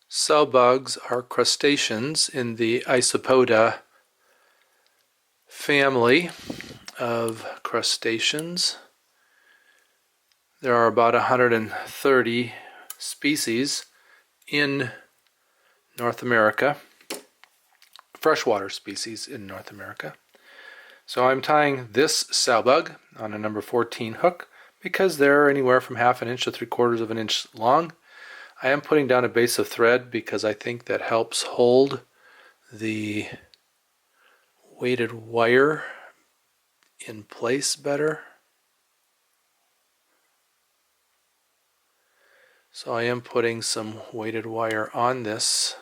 Sowbugs are crustaceans in the Isopoda family of crustaceans. There are about 130 species in North America, freshwater species in North America. So I'm tying this Sowbug on a number 14 hook because they're anywhere from 1/2 inch to 3/4 of an inch long. I am putting down a base of thread because I think that helps hold the weighted wire in place better. So I am putting some weighted wire on this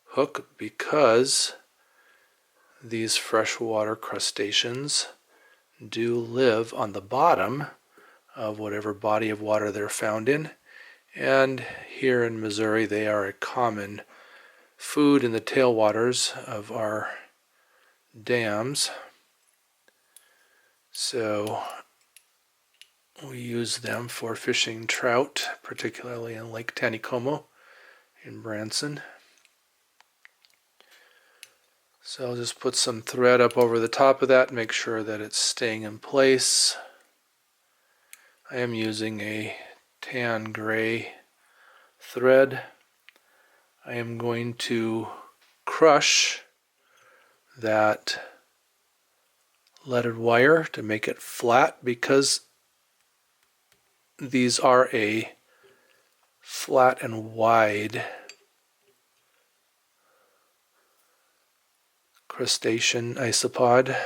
hook because these freshwater crustaceans do live on the bottom of whatever body of water they're found in. And here in Missouri, they are a common food in the tailwaters of our dams. So we use them for fishing trout, particularly in Lake Taneycomo in Branson. So I'll just put some thread up over the top of that and make sure that it's staying in place. I am using a tan gray thread. I am going to crush that leaded wire to make it flat because these are a flat and wide crustacean isopod.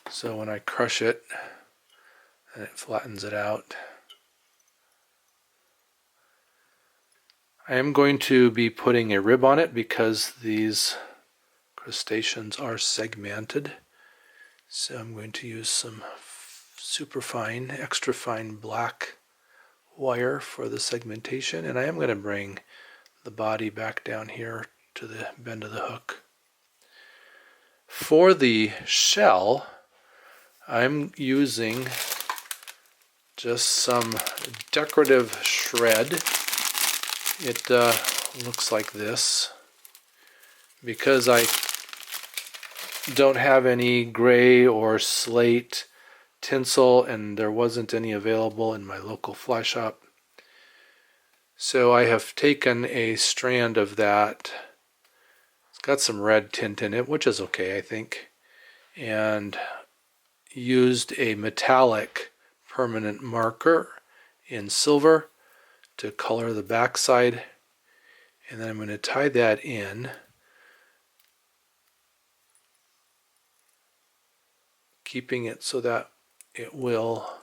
So when I crush it, and it flattens it out. I am going to be putting a rib on it because these crustaceans are segmented. So I'm going to use some super fine, extra fine black wire for the segmentation, and I am going to bring the body back down here to the bend of the hook. For the shell, I'm using just some decorative shred. It looks like this because I don't have any gray or slate tinsel and there wasn't any available in my local fly shop. So I have taken a strand of that. It's got some red tint in it, which is okay, I think, and used a metallic permanent marker in silver to color the backside, and then I'm going to tie that in, keeping it so that it will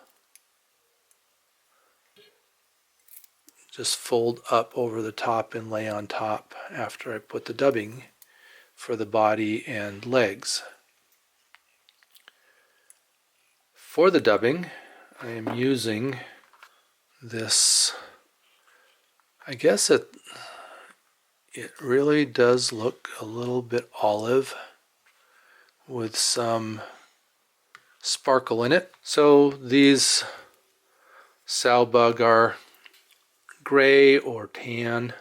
just fold up over the top and lay on top after I put the dubbing for the body and legs. For the dubbing, I am using this, I guess it really does look a little bit olive with some sparkle in it. So these Sowbug are gray or tan.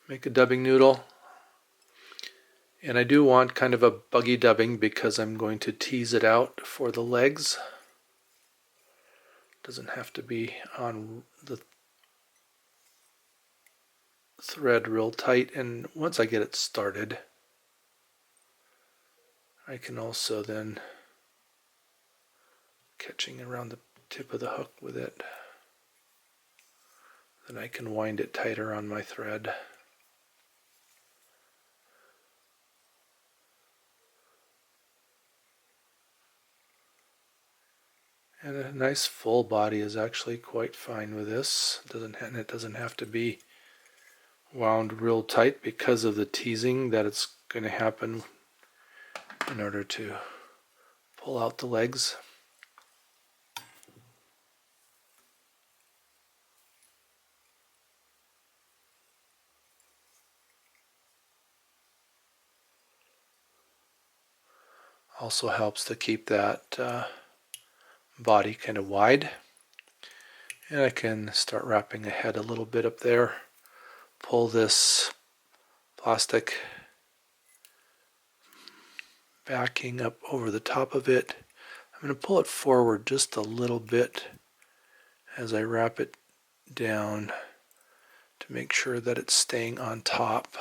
Make a dubbing noodle. And I do want kind of a buggy dubbing because I'm going to tease it out for the legs. Doesn't have to be on the thread real tight, and once I get it started, I can also then catching around the tip of the hook with it, then I can wind it tighter on my thread. And a nice full body is actually quite fine with this. It doesn't have to be wound real tight because of the teasing that it's going to happen in order to pull out the legs. Also helps to keep that body kind of wide. And I can start wrapping ahead a little bit up there. Pull this plastic backing up over the top of it. I'm going to pull it forward just a little bit as I wrap it down to make sure that it's staying on top.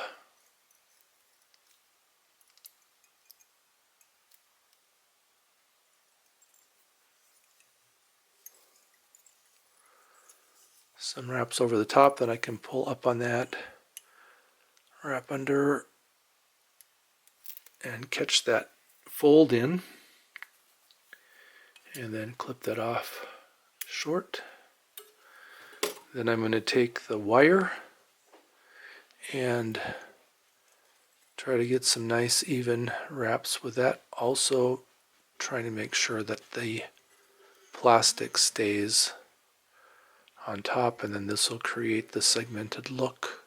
Some wraps over the top that I can pull up on that, wrap under, and catch that fold in, and then clip that off short. Then I'm going to take the wire and try to get some nice even wraps with that. Also trying to make sure that the plastic stays on top, and then this will create the segmented look.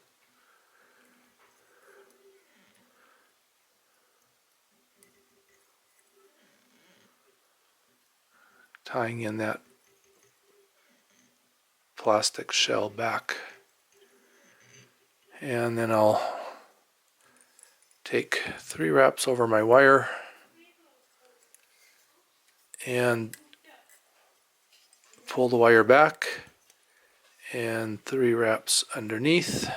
Tying in that plastic shell back. And then I'll take 3 wraps over my wire and pull the wire back, and 3 wraps underneath.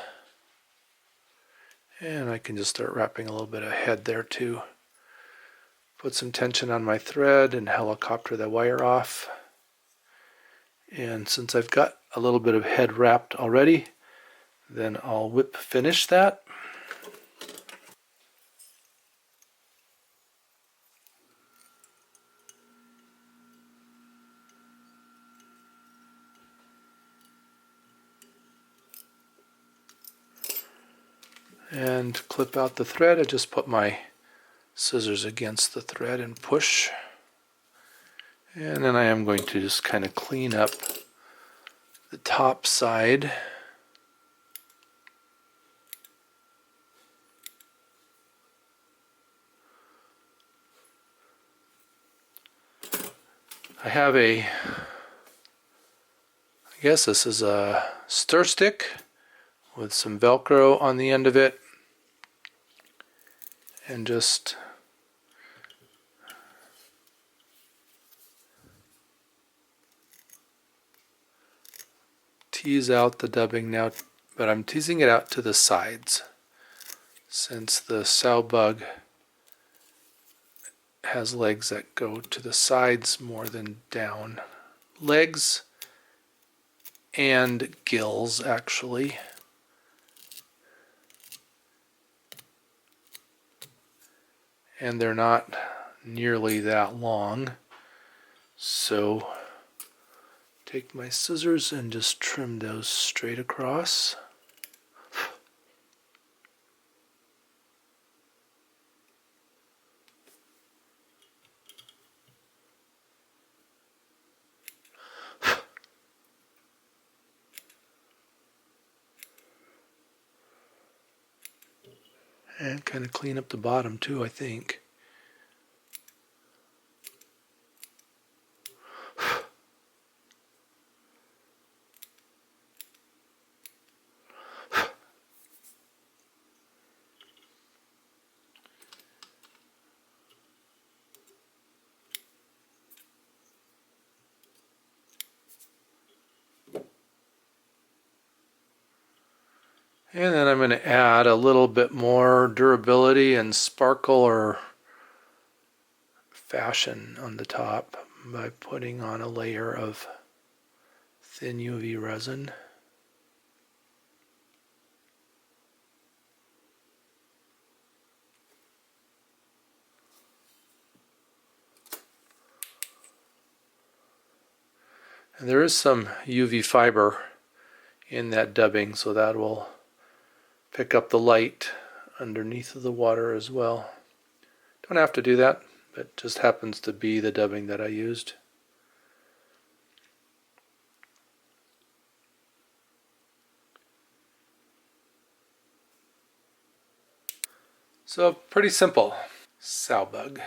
And I can just start wrapping a little bit ahead there too. Put some tension on my thread and helicopter the wire off. And since I've got a little bit of head wrapped already, then I'll whip finish that. And clip out the thread. I just put my scissors against the thread and push. And then I am going to just kind of clean up the top side. I have I guess this is a stir stick with some Velcro on the end of it, and just tease out the dubbing now, but I'm teasing it out to the sides since the Sowbug has legs that go to the sides more than down. Legs and gills, actually. And they're not nearly that long. So take my scissors and just trim those straight across. And kind of clean up the bottom too, I think. And then I'm going to add a little bit more durability and sparkle or fashion on the top by putting on a layer of thin UV resin. And there is some UV fiber in that dubbing, so that will pick up the light underneath of the water as well. Don't have to do that, but just happens to be the dubbing that I used. So pretty simple. Sowbug.